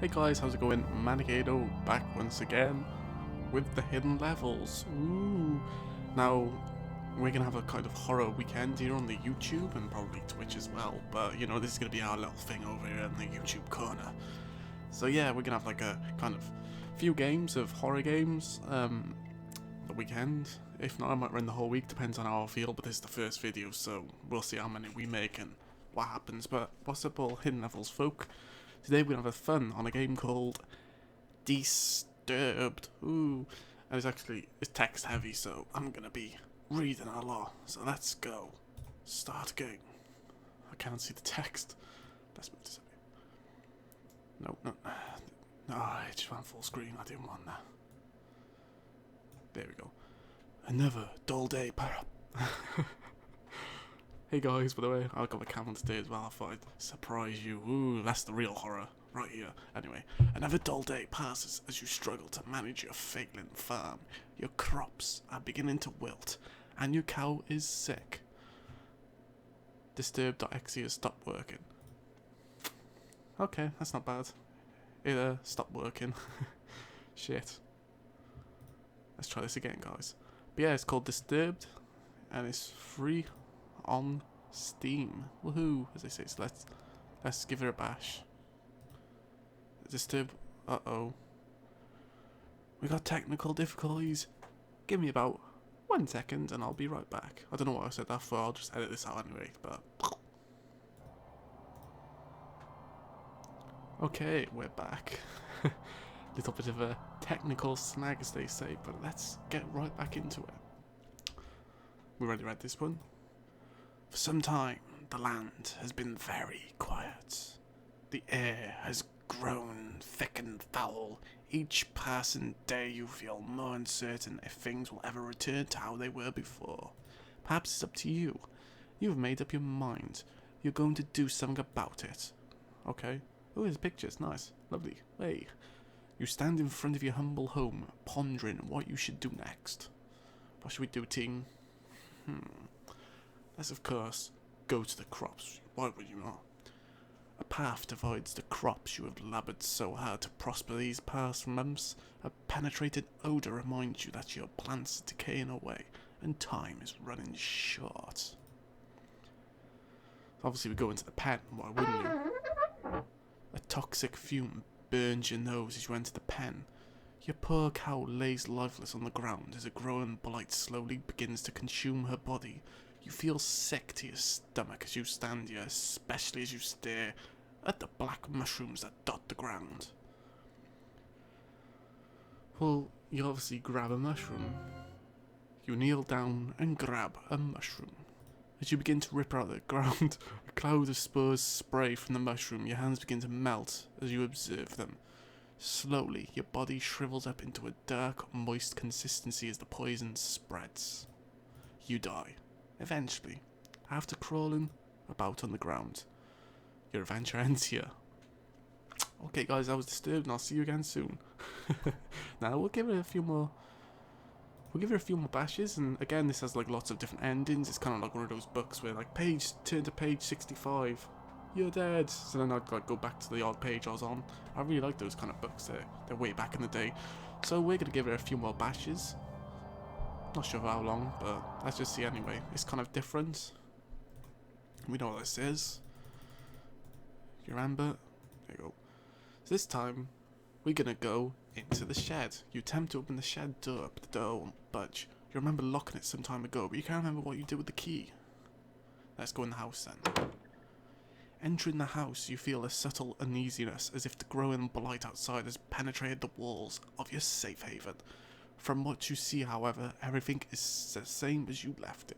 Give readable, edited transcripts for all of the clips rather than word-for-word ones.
Hey guys, how's it going? Manic Ado back once again with the hidden levels. Ooh. Now, we're gonna have a kind of horror weekend here on the YouTube and probably Twitch as well, but you know, this is gonna be our little thing over here in the YouTube corner. So yeah, we're gonna have like a kind of few games of horror games the weekend. If not, I might run the whole week, depends on how I feel, but this is the first video, so we'll see how many we make and what happens. But what's up all hidden levels folk? Today we're gonna have fun on a game called Disturbed. Ooh, and it's text heavy, so I'm gonna be reading a lot. So let's go. Start game. I can't see the text. Let's move this up here. No, it just went full screen. I didn't want that. There we go. Another dull day, para. Hey guys, by the way, I got the camera today as well. I thought I'd surprise you. Ooh, that's the real horror right here. Anyway, another dull day passes as you struggle to manage your failing farm. Your crops are beginning to wilt, and your cow is sick. Disturbed.exe has stopped working. Okay, that's not bad. It stopped working. Shit. Let's try this again, guys. But yeah, it's called Disturbed, and it's free on Steam. Woohoo, as they say. So let's give it a bash. Disturbed. Uh-oh. We got technical difficulties. Give me about 1 second and I'll be right back. I don't know what I said that for. I'll just edit this out anyway, but okay, we're back. Little bit of a technical snag, as they say, but let's get right back into it. We already read this one. For some time, the land has been very quiet. The air has grown thick and foul. Each passing day you feel more uncertain if things will ever return to how they were before. Perhaps it's up to you. You've made up your mind. You're going to do something about it. Okay. Oh, there's pictures. Nice. Lovely. Hey. You stand in front of your humble home, pondering what you should do next. What should we do, team? Let's, of course, go to the crops. Why would you not? A path divides the crops you have laboured so hard to prosper these past months. A penetrating odour reminds you that your plants are decaying away, and time is running short. Obviously, we go into the pen. Why wouldn't you? A toxic fume burns your nose as you enter the pen. Your poor cow lays lifeless on the ground as a growing blight slowly begins to consume her body. You feel sick to your stomach as you stand here, especially as you stare at the black mushrooms that dot the ground. Well, you obviously grab a mushroom. You kneel down and grab a mushroom. As you begin to rip out the ground, a cloud of spores spray from the mushroom. Your hands begin to melt as you observe them. Slowly, your body shrivels up into a dark, moist consistency as the poison spreads. You die. Eventually, after crawling about on the ground. Your adventure ends here. Okay guys, I was Disturbed and I'll see you again soon. Now we'll give it a few more bashes, and again this has like lots of different endings. It's kind of like one of those books where like turn to page 65, you're dead. So then I'd like go back to the odd page I was on. I really like those kind of books. They're way back in the day. So we're gonna give it a few more bashes. Not sure for how long, but let's just see anyway. It's kind of different. We know what this is. You remember? There you go. So this time, we're gonna go into the shed. You attempt to open the shed door, but the door won't budge. You remember locking it some time ago, but you can't remember what you did with the key. Let's go in the house then. Entering the house, you feel a subtle uneasiness, as if the growing blight outside has penetrated the walls of your safe haven. From what you see, however, everything is the same as you left it.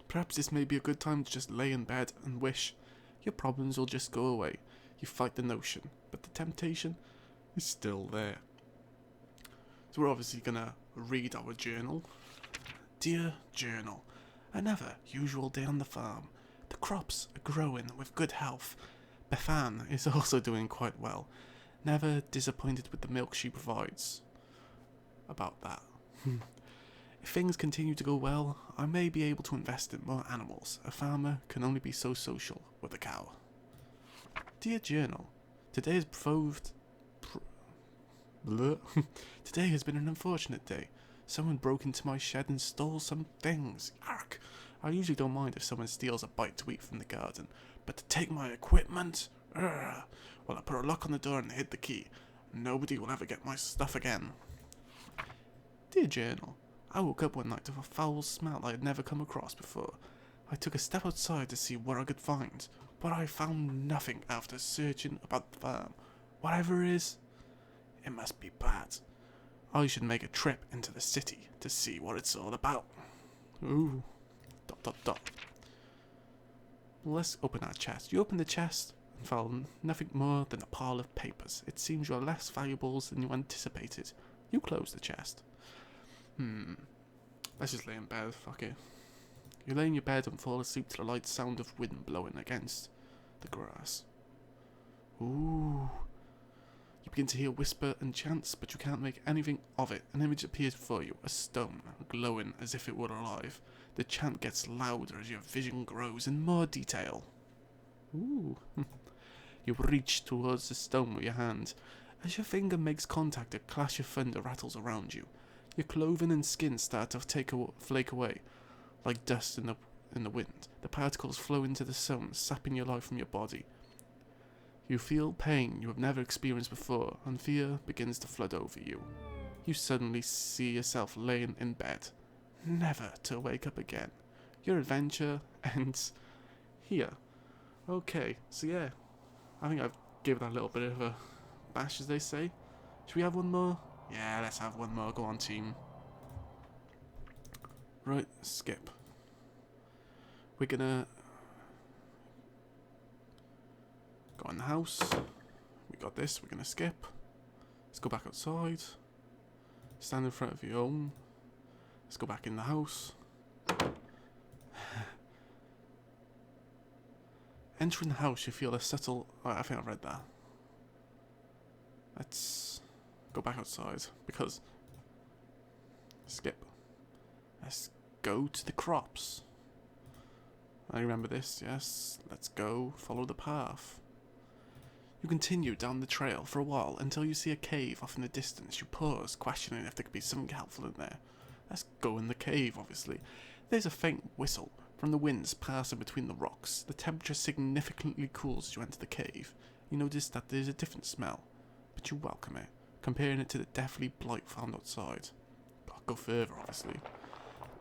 Perhaps this may be a good time to just lay in bed and wish your problems will just go away. You fight the notion, but the temptation is still there. So we're obviously gonna read our journal. Dear Journal, another usual day on the farm. The crops are growing with good health. Bethan is also doing quite well. Never disappointed with the milk she provides. About that. If things continue to go well, I may be able to invest in more animals. A farmer can only be so social with a cow. Dear Journal, Today has proved... Bleh. Today has been an unfortunate day. Someone broke into my shed and stole some things. Ark! I usually don't mind if someone steals a bite to eat from the garden, but to take my equipment? Urgh. Well, I put a lock on the door and hid the key. Nobody will ever get my stuff again. Dear Journal, I woke up one night with a foul smell I had never come across before. I took a step outside to see what I could find, but I found nothing after searching about the farm. Whatever it is, it must be bad. I should make a trip into the city to see what it's all about. Ooh. ... Let's open our chest. You open the chest and found nothing more than a pile of papers. It seems you are less valuables than you anticipated. You close the chest. Let's just lay in bed, fuck it. You lay in your bed and fall asleep to the light sound of wind blowing against the grass. Ooh. You begin to hear whisper and chants, but you can't make anything of it. An image appears before you, a stone, glowing as if it were alive. The chant gets louder as your vision grows in more detail. Ooh. You reach towards the stone with your hand. As your finger makes contact, a clash of thunder rattles around you. Your clothing and skin start to flake away, like dust in the wind. The particles flow into the stone, sapping your life from your body. You feel pain you have never experienced before, and fear begins to flood over you. You suddenly see yourself laying in bed, never to wake up again. Your adventure ends here. Okay, so yeah, I think I've given that a little bit of a bash, as they say. Should we have one more? Yeah, let's have one more. Go on, team. Right, skip. We're gonna go in the house. We got this. We're gonna skip. Let's go back outside. Stand in front of your own. Let's go back in the house. Entering the house, you feel a subtle... Oh, I think I read that. Let's go back outside, because... Skip. Let's go to the crops. I remember this, yes. Let's go follow the path. You continue down the trail for a while until you see a cave off in the distance. You pause, questioning if there could be something helpful in there. Let's go in the cave, obviously. There's a faint whistle from the winds passing between the rocks. The temperature significantly cools as you enter the cave. You notice that there's a different smell, but you welcome it, comparing it to the deathly blight found outside. Gotta go further, obviously.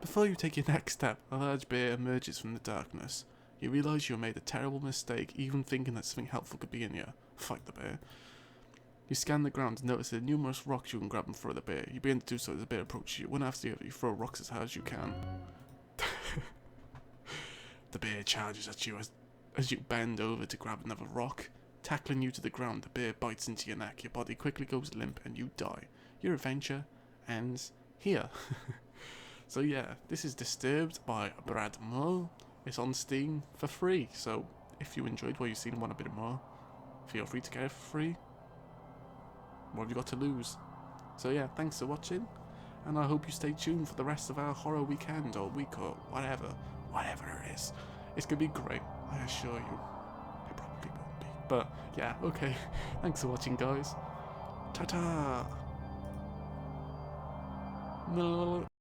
Before you take your next step, a large bear emerges from the darkness. You realise you made a terrible mistake, even thinking that something helpful could be in here. Fight the bear. You scan the ground and notice there are numerous rocks you can grab and throw the bear. You begin to do so as the bear approaches you. One after the other, you throw rocks as hard as you can. The bear charges at you as you bend over to grab another rock. Tackling you to the ground, the bear bites into your neck. Your body quickly goes limp and you die. Your adventure ends here. So yeah, this is Disturbed by Brad Moore. It's on Steam for free, so if you enjoyed what you've seen and want a bit more, feel free to get it for free. What have you got to lose? So yeah, thanks for watching, and I hope you stay tuned for the rest of our horror weekend or week or whatever it is. It's gonna be great, I assure you. It probably won't be, but yeah, okay. Thanks for watching, guys. Ta-ta! No.